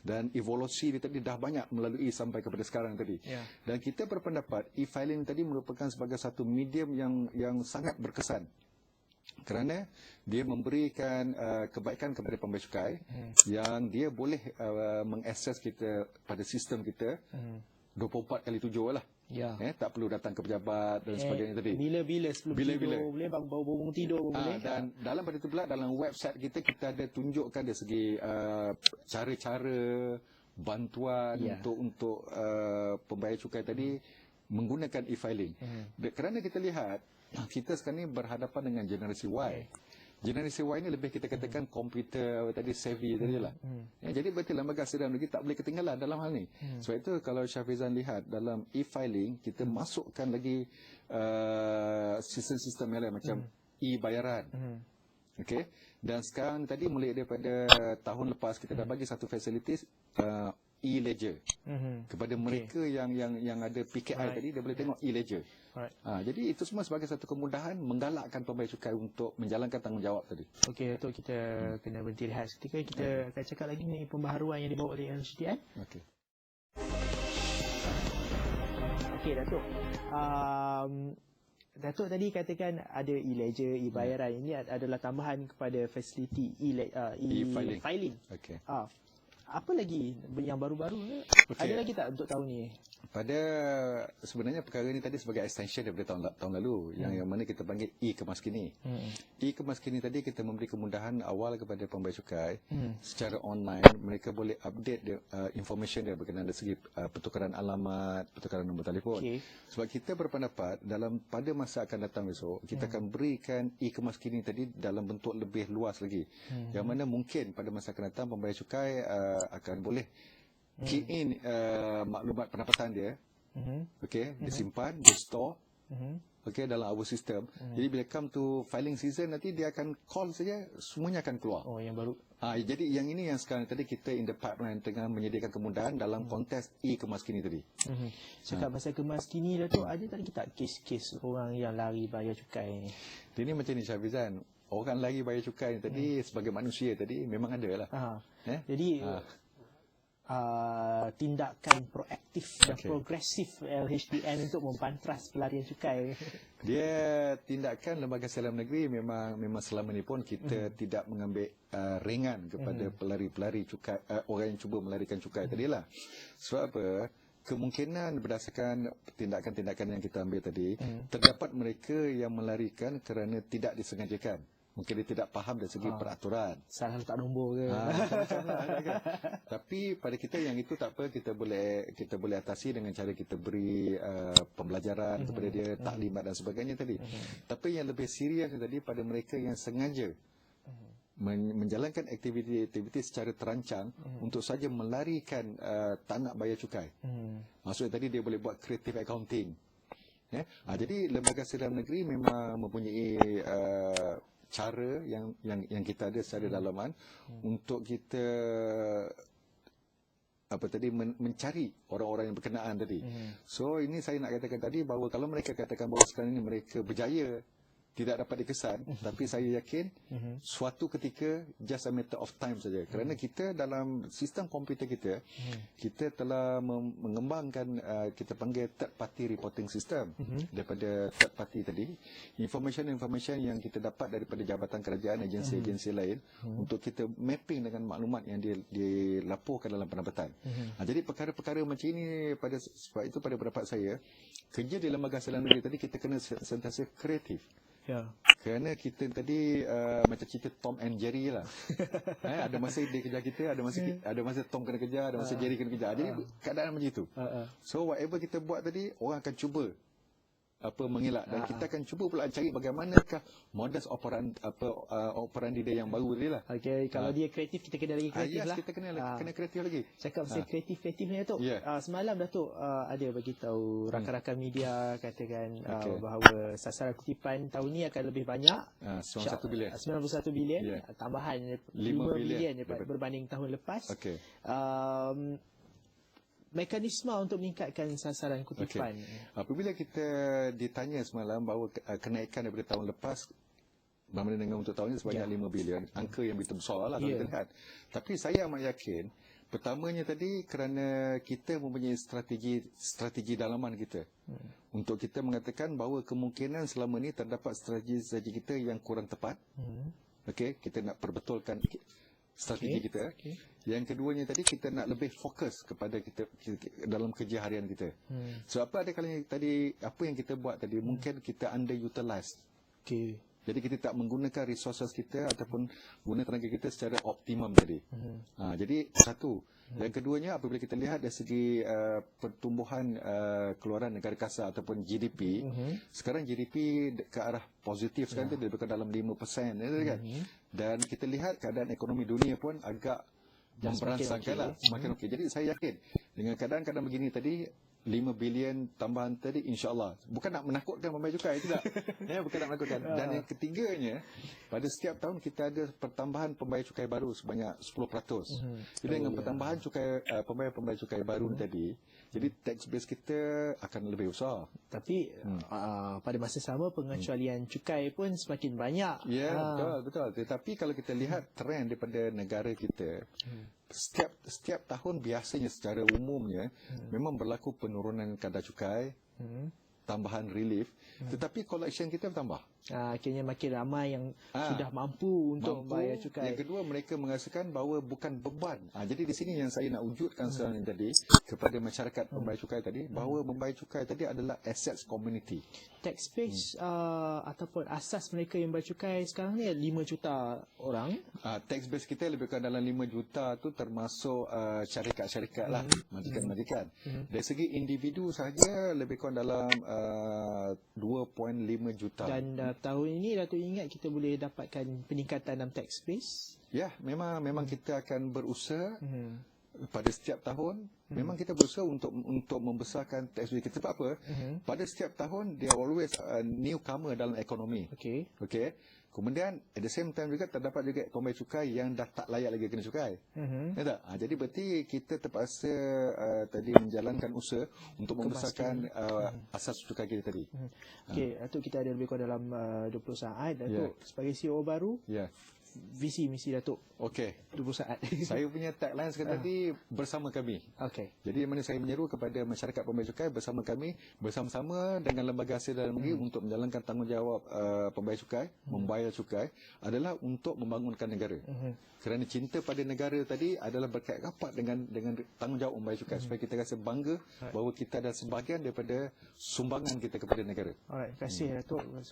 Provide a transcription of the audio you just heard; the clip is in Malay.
Dan evolusi dia tadi dah banyak melalui sampai kepada sekarang tadi. Dan kita berpendapat e-filing tadi merupakan sebagai satu medium yang sangat berkesan. Kerana dia memberikan kebaikan kepada pembayar cukai yang dia boleh mengakses kita pada sistem kita 24/7 lah. Tak perlu datang ke pejabat dan sebagainya tadi. Bila-bila sebelum tidur boleh, bangun tidur boleh. Dan dalam pada itu pula, dalam website kita ada tunjukkan dari segi cara-cara bantuan untuk pembayar cukai tadi menggunakan e-filing. Kerana kita lihat kita sekarang ni berhadapan dengan generasi Y. Generasi Y ni lebih kita katakan komputer tadi savvy tadi lah. Jadi betul lembaga siraan negeri tak boleh ketinggalan dalam hal ni. Sebab itu kalau Syafizan lihat dalam e-filing kita masukkan lagi sistem-sistem yang lain macam e-bayaran. Okey. Dan sekarang tadi mulai daripada tahun lepas kita dah bagi satu facilities e-ledger kepada mereka yang ada PKI tadi, dia boleh tengok e-ledger. Jadi itu semua sebagai satu kemudahan menggalakkan pembayar cukai untuk menjalankan tanggungjawab tadi. Okey, Datuk, kita kena berhenti rehat seketika. Kita akan cakap lagi mengenai pembaharuan yang dibawa oleh LHDN. Okey, Datuk. Datuk tadi katakan ada e-ledger, e-bayaran. Ini adalah tambahan kepada fasiliti e-filing. Apa lagi yang baru-baru? Ada lagi tak untuk tahun ni? Sebenarnya perkara ini tadi sebagai extension daripada tahun lalu yang mana kita panggil e-Kemaskini. E-Kemaskini tadi kita memberi kemudahan awal kepada pembayar cukai secara online. Mereka boleh update information dia berkenaan dari segi pertukaran alamat, pertukaran nombor telefon. Sebab kita berpendapat pada masa akan datang besok kita akan berikan e-Kemaskini tadi dalam bentuk lebih luas lagi. Yang mana mungkin pada masa akan datang pembayar cukai akan boleh key in maklumat pendapatan dia, disimpan, di store, dalam our system. Jadi bila come to filing season nanti dia akan call saja, semuanya akan keluar. Yang baru. Jadi yang ini yang sekarang tadi kita in the pipeline tengah menyediakan kemudahan dalam konteks e-Kemaskini tadi. Cakap pasal Kemaskini Datuk, ada tak kita kes-kes orang yang lari bayar cukai ni? Ini macam ni Syafizan, orang lari bayar cukai ni tadi sebagai manusia tadi memang ada lah. Jadi tindakan proaktif dan progresif LHDN untuk mempantras pelarian cukai. Dia tindakan lembaga siraan negeri memang selama ni pun kita tidak mengambil ringan kepada pelari-pelari cukai, orang yang cuba melarikan cukai tadilah. Sebab apa? Kemungkinan berdasarkan tindakan-tindakan yang kita ambil tadi, terdapat mereka yang melarikan kerana tidak disengajakan. Mungkin dia tidak faham dari segi peraturan. Salah letak nombor ke. Tapi pada kita yang itu tak apa, kita boleh atasi dengan cara kita beri pembelajaran kepada dia, taklimat dan sebagainya tadi. Tapi yang lebih serius tadi pada mereka yang sengaja menjalankan aktiviti-aktiviti secara terancang untuk saja melarikan tak nak bayar cukai. Maksudnya tadi dia boleh buat creative accounting. Jadi lembaga siraan negeri memang mempunyai cara yang kita ada secara dalaman untuk kita mencari orang-orang yang berkenaan tadi. So ini saya nak katakan tadi bahawa kalau mereka katakan bahawa sekarang ini mereka berjaya tidak dapat dikesan, tapi saya yakin suatu ketika just a matter of time saja. Kerana kita dalam sistem komputer kita telah mengembangkan kita panggil third party reporting system. Daripada third party tadi, information yang kita dapat daripada jabatan kerajaan, agensi-agensi lain untuk kita mapping dengan maklumat yang dilaporkan dalam pendapatan. Jadi perkara-perkara macam ini sebab itu pada pendapat saya, kerja di lembaga siraan negeri tadi kita kena sentiasa kreatif. Kerana kita tadi macam cerita Tom and Jerry lah. Ada masa dia kejar kita, ada masa Tom kena kejar, ada masa Jerry kena kejar. Jadi keadaan macam itu. So whatever kita buat tadi, orang akan cuba mengelak, dan kita akan cuba pula cari bagaimanakah modus operandi dia yang baru tadi lah. Kalau dia kreatif, kita kena lagi kreatif lah. Kita kena kreatif lagi. Cakap pasal kreatif ni Datuk. Semalam Datuk ada bagi tahu rakan-rakan media katakan bahawa sasaran kutipan tahun ni akan lebih banyak, 91 bilion. 91 bilion, tambahan 5 bilion berbanding tahun lepas. Mekanisme untuk meningkatkan sasaran kutipan. Apabila kita ditanya semalam bahawa kenaikan daripada tahun lepas berbanding dengan untuk tahun ini sebanyak 5 bilion, angka yang begitu besar lah kalau kita lihat. Tapi saya amat yakin Pertamanya tadi kerana kita mempunyai strategi dalaman kita. Untuk kita mengatakan bahawa kemungkinan selama ni terdapat strategi kita yang kurang tepat. Okey, kita nak perbetulkan strategi kita. Yang keduanya tadi kita nak lebih fokus kepada kita dalam kerja harian kita. So apa ada kalanya tadi apa yang kita buat tadi mungkin kita underutilized. Jadi kita tak menggunakan resources kita ataupun guna tenaga kita secara optimum tadi. Jadi satu. Yang keduanya apabila kita lihat dari segi pertumbuhan keluaran negara kasar ataupun GDP, sekarang GDP ke arah positif sekarang tu lebih kurang dalam 5%. Kan? Dan kita lihat keadaan ekonomi dunia pun agak memberangsangkan lah. Semakin okey. Jadi saya yakin dengan keadaan-keadaan begini tadi, 5 bilion tambahan tadi insya-Allah. Bukan nak menakutkan pembayar cukai, tidak. Bukan nak menakutkan. Dan yang ketiganya, pada setiap tahun kita ada pertambahan pembayar cukai baru sebanyak 10%. Jadi dengan pertambahan pembayar cukai baru tadi, jadi tax base kita akan lebih besar. Tapi pada masa sama pengecualian cukai pun semakin banyak. Ya, betul. Tetapi kalau kita lihat trend daripada negara kita, setiap tahun biasanya secara umumnya memang berlaku penurunan kadar cukai, tambahan relief, tetapi collection kita bertambah. Akhirnya makin ramai yang sudah mampu untuk membayar cukai. Yang kedua, mereka merasakan bahawa bukan beban. Jadi di sini yang saya nak wujudkan sekarang tadi kepada masyarakat pembayar cukai tadi, bahawa membayar cukai tadi adalah assets community. Tax base ataupun asas mereka yang bayar cukai sekarang ni 5 juta orang. Tax base kita lebih kurang dalam 5 juta tu termasuk syarikat-syarikat lah, majikan-majikan. Dari segi individu sahaja lebih kurang dalam 2.5 juta. Dan tahun ini Datuk ingat kita boleh dapatkan peningkatan dalam tax base? Ya, memang kita akan berusaha pada setiap tahun. Memang kita berusaha untuk membesarkan tax base kita. Sebab apa? Pada setiap tahun dia always newcomer dalam ekonomi. Okey. Kemudian at the same time juga terdapat juga pembayar cukai yang dah tak layak lagi kena cukai. Ya tak? Jadi berarti kita terpaksa tadi menjalankan usaha untuk membesarkan asas cukai kita tadi. Okey, Datuk kita ada lebih kurang dalam 20 saat. Datuk sebagai CEO baru, visi misi Datuk. Okey. 20 saat. Saya punya tagline sekarang tadi bersama kami. Jadi mana saya menyeru kepada masyarakat pembayar cukai bersama kami, bersama-sama dengan lembaga hasil dalam negeri untuk menjalankan tanggungjawab pembayar cukai, membayar cukai adalah untuk membangunkan negara. Kerana cinta pada negara tadi adalah berkait rapat dengan tanggungjawab membayar cukai supaya kita rasa bangga bahawa kita adalah sebahagian daripada sumbangan kita kepada negara. Alright, terima kasih Datuk.